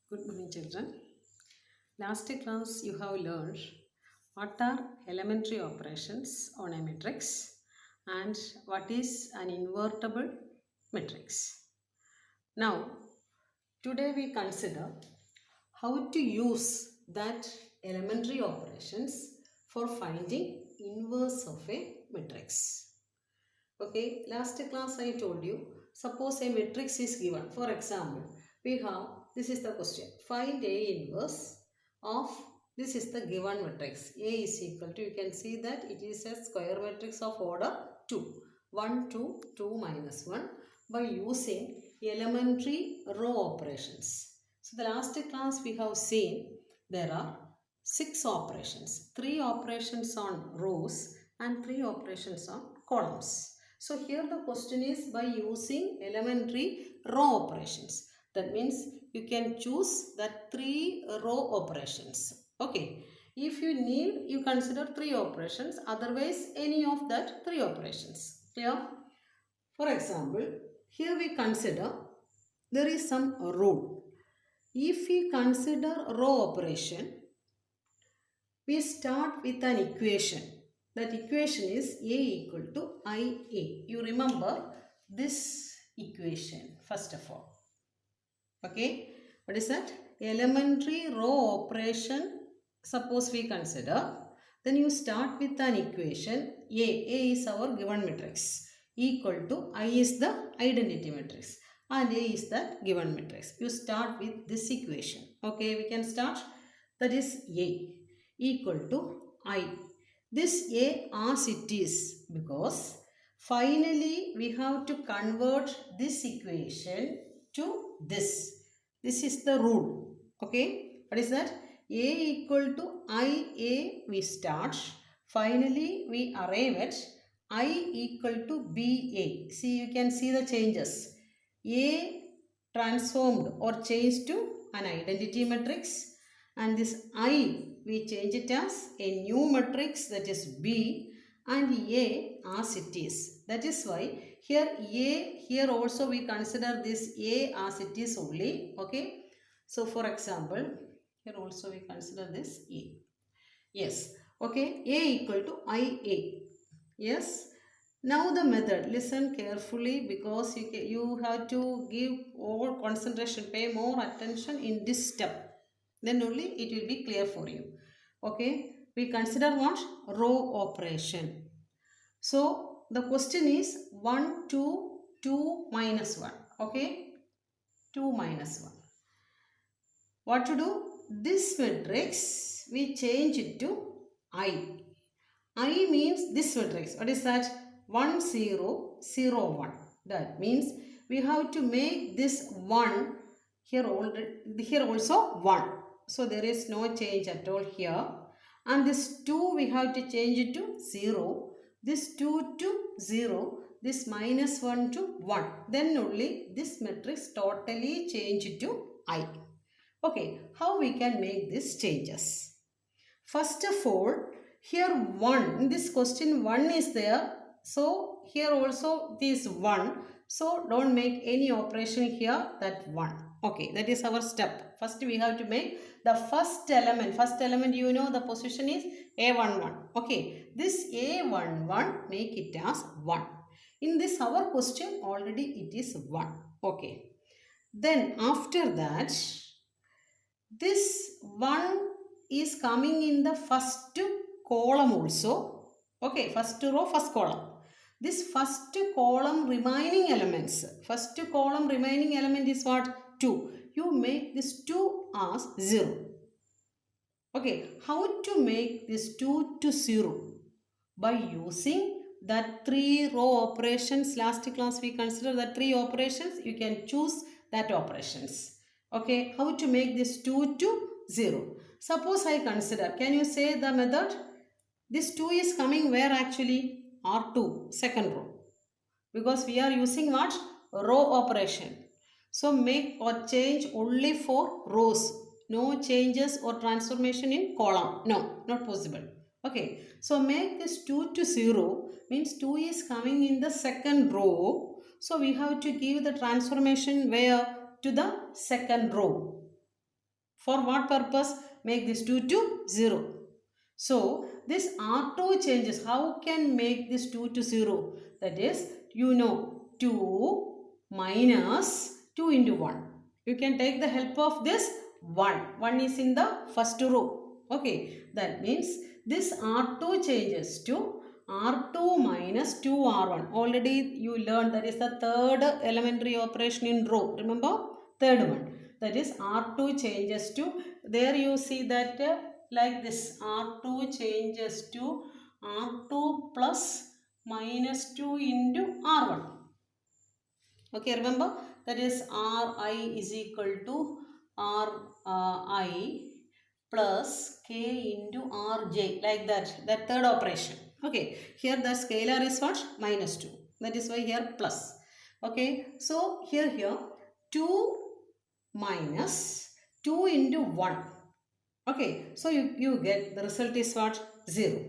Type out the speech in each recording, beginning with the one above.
Good morning, children. Last class you have learned what are elementary operations on a matrix and what is an invertible matrix. Now, today we consider how to use that elementary operations for finding inverse of a matrix. Okay, last class I told you, suppose a matrix is given. For example, we have, this is the question, find A inverse of, this is the given matrix. A is equal to, you can see that it is a square matrix of order 2. 1, 2, 2 minus 1 by using elementary row operations. So the last class we have seen there are 6 operations. 3 operations on rows and 3 operations on columns. So here the question is by using elementary row operations. That means you can choose that 3 row operations. Okay. If you need, you consider 3 operations. Otherwise, any of that 3 operations. Clear? For example, here we consider there is some rule. If we consider row operation, we start with an equation. That equation is A equal to IA. You remember this equation first of all. Okay. What is that? Elementary row operation. Suppose we consider. Then you start with an equation. A is our given matrix. Equal to I is the identity matrix. And A is that given matrix. You start with this equation. Okay. We can start. That is A equal to I. This A as it is because finally we have to convert this equation to this. This is the rule. Okay. What is that? A equal to IA we start. Finally we arrive at I equal to BA. See, you can see the changes. A transformed or changed to an identity matrix. And this I, we change it as a new matrix, that is B, and A as it is. That is why here A, here also we consider this A as it is only. Okay. So for example, here also we consider this A. Yes. Okay. A equal to IA. Yes. Now the method, listen carefully because you have to give all concentration, pay more attention in this step. Then only it will be clear for you. Okay. We consider what? Row operation. So the question is 1, 2, 2 minus 1. Okay. 2 minus 1. What to do? This matrix we change it to I. I means this matrix. What is that? 1, 0, 0, 1. That means we have to make this 1 here also 1. So there is no change at all here. And this 2 we have to change it to 0. This 2 to 0. This minus 1 to 1. Then only this matrix totally change to I. Okay, how we can make these changes? First of all, here 1, in this question 1 is there. So here also this 1. So don't make any operation here, that 1. Okay, that is our step. First we have to make the first element. First element, you know the position is A11. Okay, this A11 make it as 1. In this our question already it is 1. Okay. Then after that, this 1 is coming in the first column also. Okay, first row, first column. This first column remaining elements. First column remaining element is what? 2. You make this 2 as 0. Okay, how to make this 2 to 0? By using that 3 row operations. Last class we considered that 3 operations. You can choose that operations. Okay, how to make this 2 to 0? Suppose I consider, can you say the method? This 2 is coming where actually? R2, second row. Because we are using what? Row operation. So make or change only for rows. No changes or transformation in column. No, not possible. Okay, so make this 2 to 0 means 2 is coming in the second row. So we have to give the transformation where? To the second row. For what purpose? Make this 2 to 0. So this R2 changes. How can make this 2 to 0? That is, 2 minus 2 into 1. You can take the help of this 1. 1 is in the first row. Okay, that means this R2 changes to R2 minus 2R1. Already you learned that is the third elementary operation in row. Remember? Third one. That is R2 changes to, there you see that like this, R2 changes to R2 plus minus 2 into R1. Okay, remember that is Ri is equal to Ri plus K into Rj, like that third operation. Okay, here the scalar is what? Minus 2. That is why here plus. Okay, so here 2 minus 2 into 1. Okay, so you get the result is what? 0.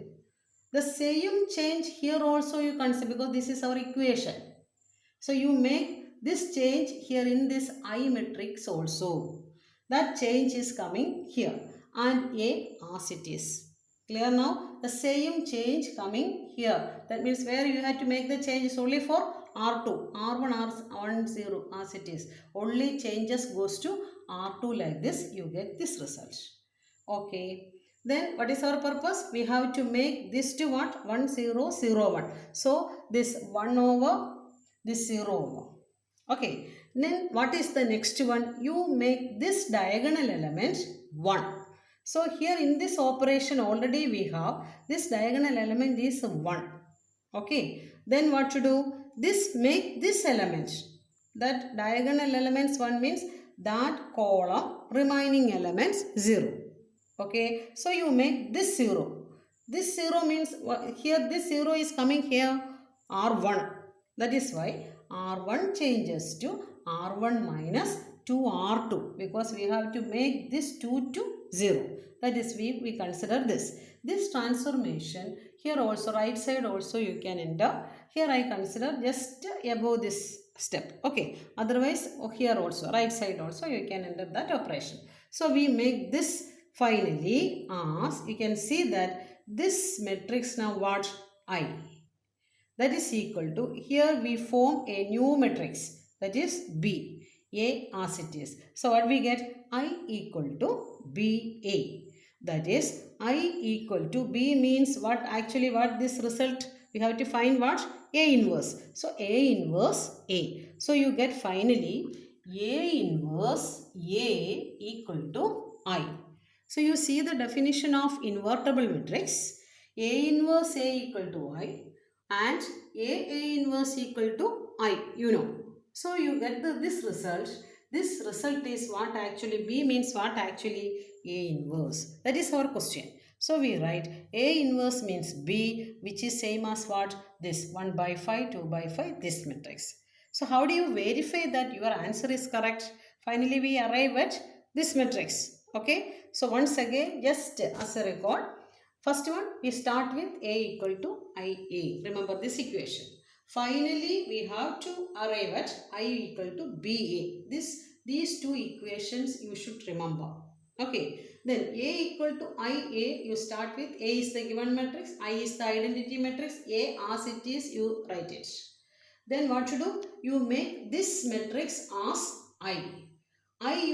The same change here also you consider, because this is our equation. So you make this change here in this I matrix also. That change is coming here and A as it is. Clear now? The same change coming here. That means where you have to make the change is only for R2. R1, R1, 0 as it is. Only changes goes to R2 like this. You get this result. Okay. Then what is our purpose? We have to make this to what? 1, 0, 0, 1. So this 1 over this 0 over. Okay. Then what is the next one? You make this diagonal element 1. So here in this operation already we have this diagonal element is 1. Okay. Then what to do? This make this element. That diagonal elements 1 means that column remaining elements 0. Okay, so you make this 0. This 0 means here this 0 is coming here R1. That is why R1 changes to R1 minus 2R2, because we have to make this 2 to 0. That is we consider this. This transformation here also right side also you can enter. Here I consider just above this step. Okay, otherwise here also right side also you can enter that operation. So we make this finally as you can see that this matrix now what? I. That is equal to, here we form a new matrix, that is B. A as it is. So what we get? I equal to BA. That is I equal to B means what? Actually what this result? We have to find what? A inverse. So A inverse A. So you get finally A inverse A equal to I. So you see the definition of invertible matrix. A inverse A equal to I and A inverse equal to I, So you get this result. This result is what actually? B means what actually? A inverse. That is our question. So we write A inverse means B, which is same as what? This 1 by 5, 2 by 5, this matrix. So how do you verify that your answer is correct? Finally we arrive at this matrix. Okay. So once again, just as a record, first one we start with A equal to IA. Remember this equation. Finally, we have to arrive at I equal to BA. These two equations you should remember. Okay. Then A equal to IA, you start with A is the given matrix, I is the identity matrix, A as it is, you write it. Then what to do? You make this matrix as I. I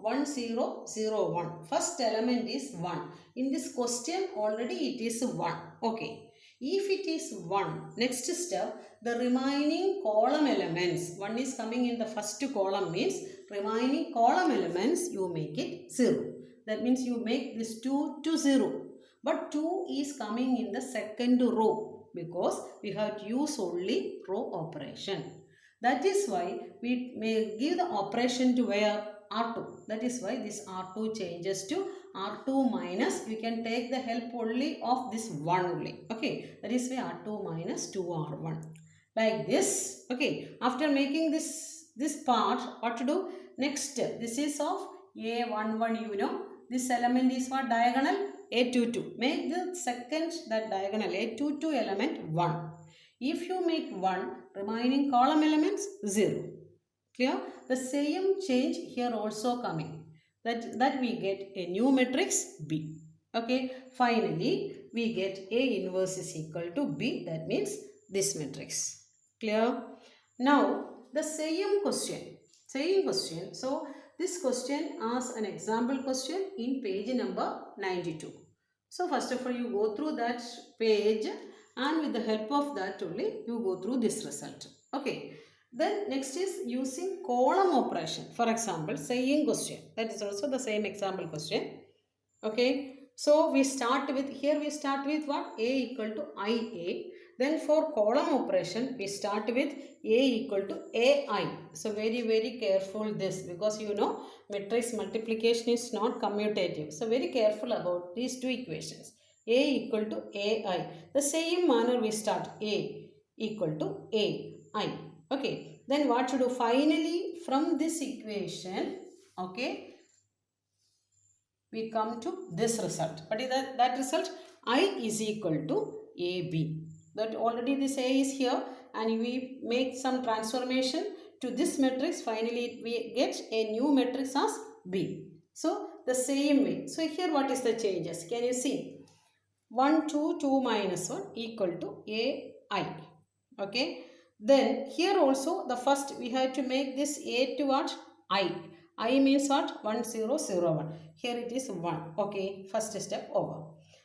1 0 0 1. First element is 1. In this question already it is 1. Okay. If it is 1, next step, the remaining column elements, 1 is coming in the first column means remaining column elements you make it 0. That means you make this 2 to 0. But 2 is coming in the second row because we have to use only row operation. That is why we may give the operation to where? R2. That is why this R2 changes to R2 minus. We can take the help only of this 1 only. Okay. That is why R2 minus 2R1. Like this. Okay. After making this part, what to do? Next, this is of A11, This element is what? Diagonal A22. Make the second that diagonal A22 element 1. If you make 1, remaining column elements 0. Clear? The same change here also coming. that we get a new matrix B. Okay, finally we get A inverse is equal to B, that means this matrix. Clear? Now the same question. So this question asks an example question in page number 92. So first of all you go through that page and with the help of that only you go through this result. Okay. Then next is using column operation. For example, same question. That is also the same example question. Okay. So we start with, here we start with what? A equal to IA. Then for column operation, we start with A equal to AI. So very careful this, because you know matrix multiplication is not commutative. So very careful about these two equations. A equal to AI. The same manner we start A equal to AI. Okay, then what to do? Finally, from this equation, okay, we come to this result. What is that result? I is equal to AB. That already this A is here, and we make some transformation to this matrix. Finally, we get a new matrix as B. So, the same way. So, here what is the changes? Can you see? 1, 2, 2 minus 1 equal to AI. Okay. Then here also the first we have to make this A to what? I. I means what? 1, 0, 0, 1. Here it is 1. Okay. First step over.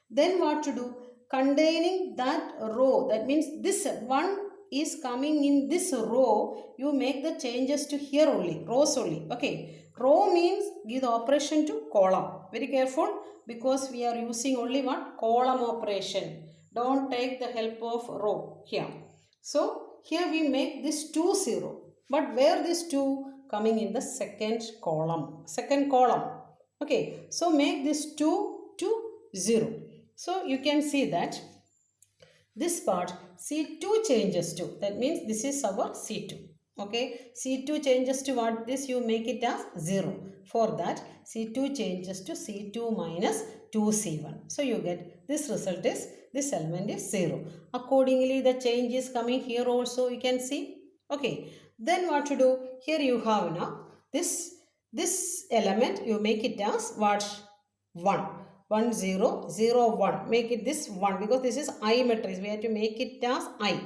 Then what to do? Containing that row. That means this 1 is coming in this row. You make the changes to here only. Rows only. Okay. Row means give the operation to column. Very careful, because we are using only what? Column operation. Don't take the help of row here. So here we make this 2 0. But where this 2 coming in the second column? Second column. Okay. So make this 2 to 0. So you can see that this part C2 changes to. That means this is our C2. Okay. C2 changes to what? This you make it as 0. For that C2 changes to C2 minus 2C1. So you get this result is, this element is 0. Accordingly the change is coming here also, you can see. Okay. Then what to do? Here you have now this element you make it as what? 1. 1 0 0 1. Make it this 1, because this is I matrix. We have to make it as I.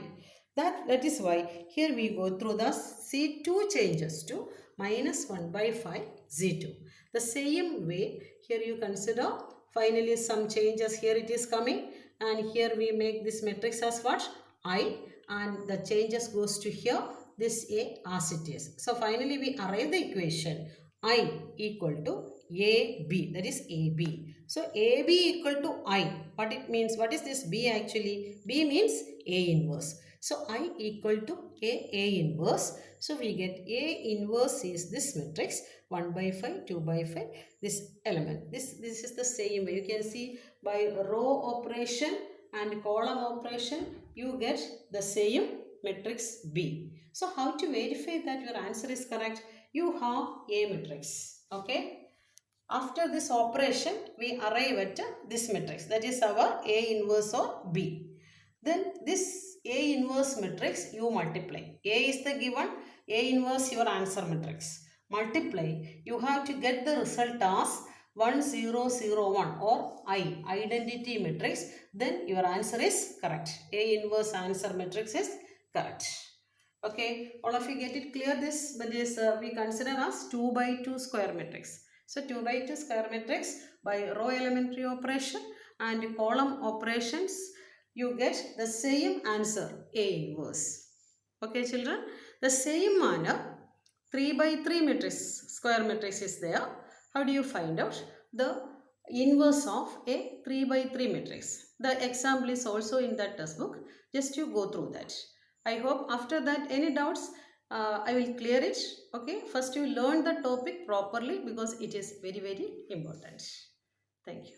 That is why here we go through the C2 changes to minus 1 by 5 Z2. The same way here you consider finally some changes. Here it is coming, and here we make this matrix as what? I, and the changes goes to here this A as it is. So finally we arrive the equation I equal to AB, that is AB. So AB equal to I. What it means? What is this B actually? B means A inverse. So I equal to A inverse. So we get A inverse is this matrix 1 by 5, 2 by 5, this element. This is the same way. You can see by row operation and column operation you get the same matrix B. So how to verify that your answer is correct? You have A matrix. Okay. After this operation, we arrive at this matrix. That is our A inverse or B. Then this A inverse matrix you multiply. A is the given, A inverse your answer matrix. Multiply. You have to get the result as 1 0 0 1 or I, identity matrix. Then your answer is correct. A inverse answer matrix is correct. Okay, all of you get it clear this? That is we consider as 2 by 2 square matrix. So 2 by 2 square matrix by row elementary operation and column operations you get the same answer, A inverse. Okay children, the same manner 3 by 3 matrix, square matrix is there. How do you find out the inverse of a 3 by 3 matrix? The example is also in that textbook. Just you go through that. I hope after that any doubts I will clear it. Okay, first you learn the topic properly, because it is very important. Thank you.